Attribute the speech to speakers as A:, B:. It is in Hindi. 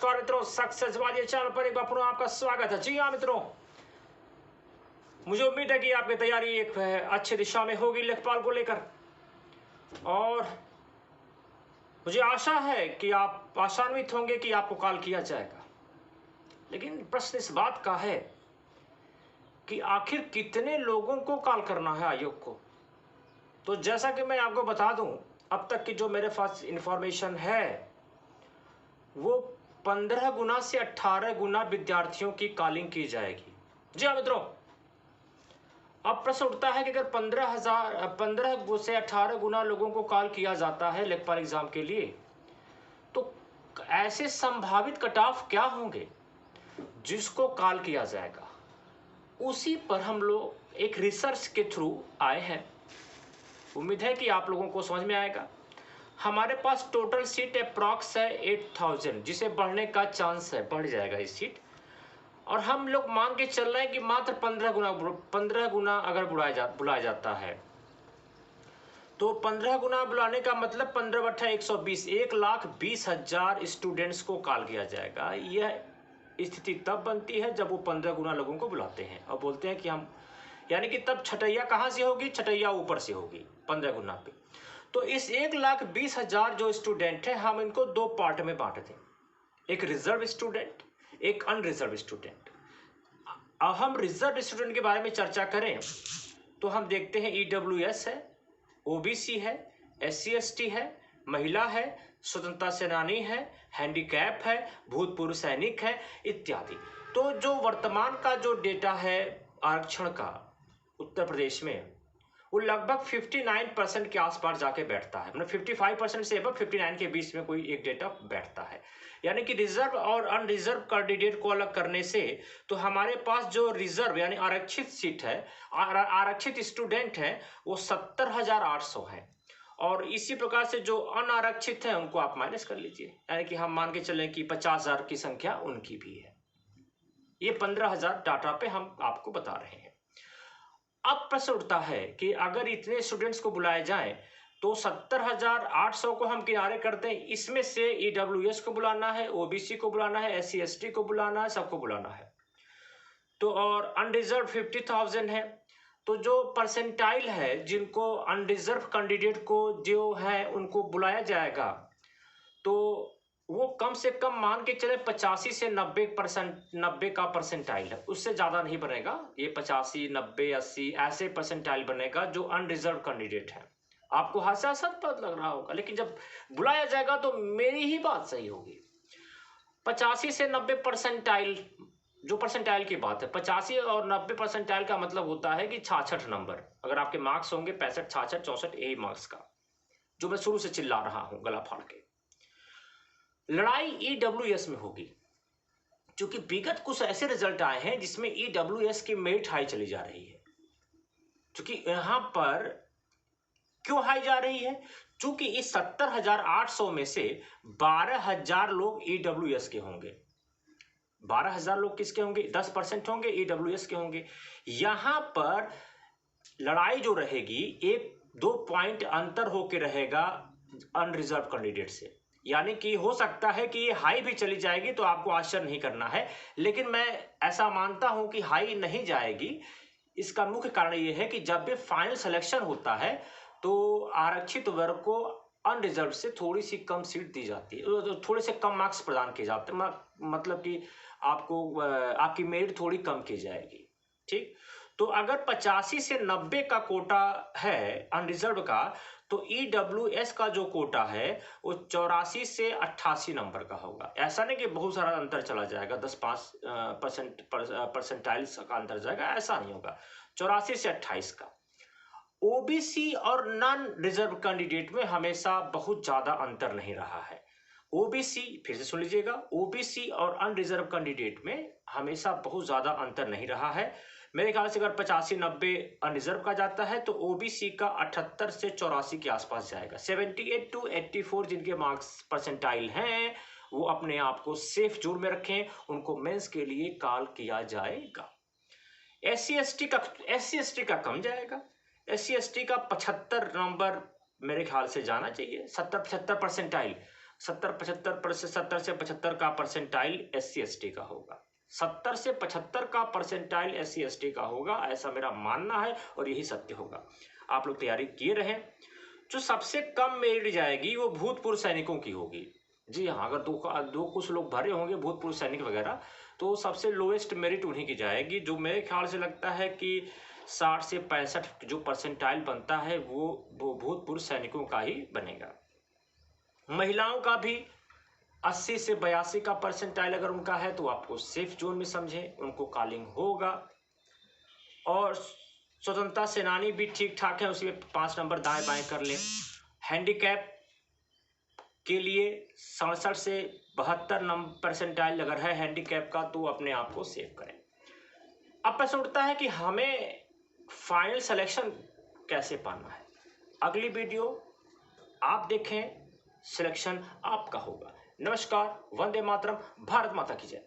A: नमस्कार मित्रों, सक्सेसवादी चैनल पर एक बार पुनः आपका स्वागत है। जी हाँ मित्रों, मुझे उम्मीद है कि आपकी तैयारी एक अच्छी दिशा में होगी लेखपाल को लेकर, और मुझे आशा है कि आप आशान्वित होंगे कि आपको कॉल किया जाएगा। लेकिन प्रश्न इस बात का है कि आखिर कितने लोगों को कॉल करना है आयोग को। तो जैसा कि मैं आपको बता दूं, अब तक की जो मेरे पास इंफॉर्मेशन है वो 15 गुना से 18 गुना विद्यार्थियों की कॉलिंग की जाएगी। जी हाँ मित्रों, अब प्रश्न उठता है कि अगर 15 से 18 गुना लोगों को कॉल किया जाता है लेखपाल एग्जाम के लिए, तो ऐसे संभावित कट ऑफ क्या होंगे जिसको कॉल किया जाएगा। उसी पर हम लोग एक रिसर्च के थ्रू आए हैं। उम्मीद है कि आप लोगों को समझ में आएगा। हमारे पास टोटल सीट अप्रॉक्स है 8000, जिसे बढ़ने का चांस है, बढ़ जाएगा इस सीट। और हम लोग मान के चल रहे हैं कि मात्र 15 गुना अगर बुलाया जाता है, तो 15 गुना बुलाने का मतलब 15 बट्टा 120, 1,20,000 स्टूडेंट्स को कॉल किया जाएगा। यह स्थिति तब बनती है जब वो 15 गुना लोगों को बुलाते हैं और बोलते हैं कि हम, यानी कि तब छटैया कहाँ से होगी, छटैया ऊपर से होगी 15 गुना पे। तो इस 1,20,000 जो स्टूडेंट है, हम इनको दो पार्ट में बांट दें, एक रिजर्व स्टूडेंट, एक अनरिजर्व स्टूडेंट। अब हम रिजर्व स्टूडेंट के बारे में चर्चा करें तो हम देखते हैं ईडब्ल्यूएस है, ओबीसी है, एससी एसटी है, महिला है, स्वतंत्रता सेनानी है, हैंडीकैप है, भूतपूर्व सैनिक है इत्यादि। तो जो वर्तमान का जो डेटा है आरक्षण का उत्तर प्रदेश में, वो लगभग 59% के आसपास जाके बैठता है। मतलब 55% से अब 59 के बीच में कोई एक डेटा बैठता है। यानी कि रिजर्व और अनरिजर्व कैंडिडेट को अलग करने से तो हमारे पास जो रिजर्व यानी आरक्षित सीट है, आरक्षित स्टूडेंट है, वो 70,800 है। और इसी प्रकार से जो अनारक्षित है उनको आप माइनस कर लीजिए, यानी कि हम मान के चलें कि 50,000 की संख्या उनकी भी है। ये 15,000 डाटा पे हम आपको बता रहे हैं। अब प्रश्न उठता है कि अगर इतने स्टूडेंट्स को बुलाया जाए तो 70,800 को हम किनारे करते हैं। इसमें से ईडब्ल्यूएस को बुलाना है, ओबीसी को बुलाना है, एससी एसटी को बुलाना है, सबको बुलाना है। तो और अनरिजर्व 50,000 है। तो जो परसेंटाइल है, जिनको अनरिजर्व कैंडिडेट को जो है उनको बुलाया जाएगा, तो वो कम से कम मान के चले 85 से 90 का परसेंटाइल है, उससे ज़्यादा नहीं बनेगा। ये 85, 90, 80 ऐसे परसेंटाइल बनेगा जो अनरिजर्व कैंडिडेट है। आपको हंसा पता लग रहा होगा, लेकिन जब बुलाया जाएगा तो मेरी ही बात सही होगी। 85 से 90 परसेंटाइल, जो परसेंटाइल की बात है, 85 और 90 परसेंटाइल का मतलब होता है कि 66 नंबर। अगर आपके मार्क्स होंगे 65, 66, 64, यही मार्क्स का, जो मैं शुरू से चिल्ला रहा हूं गला फाड़ के। लड़ाई ईडब्ल्यूएस में होगी, क्योंकि विगत कुछ ऐसे रिजल्ट आए हैं जिसमें ईडब्ल्यूएस की मेरिट हाई चली जा रही है। क्योंकि यहां पर क्यों हाई जा रही है, क्योंकि इस 70,800 में से 12,000 लोग ईडब्ल्यूएस के होंगे। 12,000 लोग किसके होंगे, 10% होंगे ईडब्ल्यूएस के होंगे। यहां पर लड़ाई जो रहेगी, 1-2 पॉइंट अंतर होके रहेगा अनरिजर्व कैंडिडेट से। यानी कि हो सकता है कि ये हाई भी चली जाएगी, तो आपको आश्चर्य नहीं करना है, लेकिन मैं ऐसा मानता हूं कि हाई नहीं जाएगी। इसका मुख्य कारण ये है कि जब भी फाइनल सिलेक्शन होता है तो आरक्षित वर्ग को अनरिजर्व से थोड़ी सी कम सीट दी जाती है, तो थोड़े से कम मार्क्स प्रदान किए जाते हैं, मतलब कि आपको आपकी मेरिट थोड़ी कम की जाएगी। ठीक, तो अगर 85 से 90 का कोटा है अनरिजर्व का, तो ईडब्ल्यूएस का जो कोटा है वो 84 से 88 नंबर का होगा। ऐसा नहीं कि बहुत सारा अंतर चला जाएगा, 10-5 परसेंटाइल्स का अंतर जाएगा, ऐसा नहीं होगा। 84 से 28 का। ओबीसी और नॉन रिजर्व कैंडिडेट में हमेशा बहुत ज्यादा अंतर नहीं रहा है। ओबीसी, फिर से सुन लीजिएगा, ओबीसी और अनरिजर्व कैंडिडेट में हमेशा बहुत ज्यादा अंतर नहीं रहा है। मेरे ख्याल से अगर 85-90 अनरिजर्व का जाता है तो ओबीसी का 78 से 84 के आसपास जाएगा। 78 to 84 जिनके मार्क्स परसेंटाइल हैं, वो अपने आप को सेफ जोन में रखें, उनको मेंस के लिए कॉल किया जाएगा। एससी एसटी का कम जाएगा। एससी एसटी का 75 नंबर मेरे ख्याल से जाना चाहिए, 70-75 परसेंटाइल। 70 से 75 का परसेंटाइल SC/ST का होगा। 70 से 75 का परसेंटाइल SC/ST का होगा, ऐसा मेरा मानना है और यही सत्य होगा। आप लोग तैयारी किए रहें। जो सबसे कम मेरिट जाएगी वो भूतपूर्व सैनिकों की होगी। जी हाँ, अगर दो कुछ लोग भरे होंगे भूतपूर्व सैनिक वगैरह, तो सबसे लोएस्ट मेरिट उन्हीं की जाएगी। जो मेरे ख्याल से लगता है कि 60 से 65 जो परसेंटाइल बनता है वो भूतपूर्व सैनिकों का ही बनेगा। महिलाओं का भी 80 से 82 का परसेंटाइल अगर उनका है तो आपको सेफ जोन में समझें, उनको कॉलिंग होगा। और स्वतंत्रता सेनानी भी ठीक ठाक है, उसमें 5 नंबर दाएं बाएं कर ले। हैंडीकैप के लिए 67 से 72 नंबर परसेंटाइल अगर है हैंडीकैप का तो अपने आप को सेव करें। अब प्रश्न उठता है कि हमें फाइनल सिलेक्शन कैसे पाना है। अगली वीडियो आप देखें, सिलेक्शन आपका होगा। नमस्कार, वंदे मातरम, भारत माता की जय।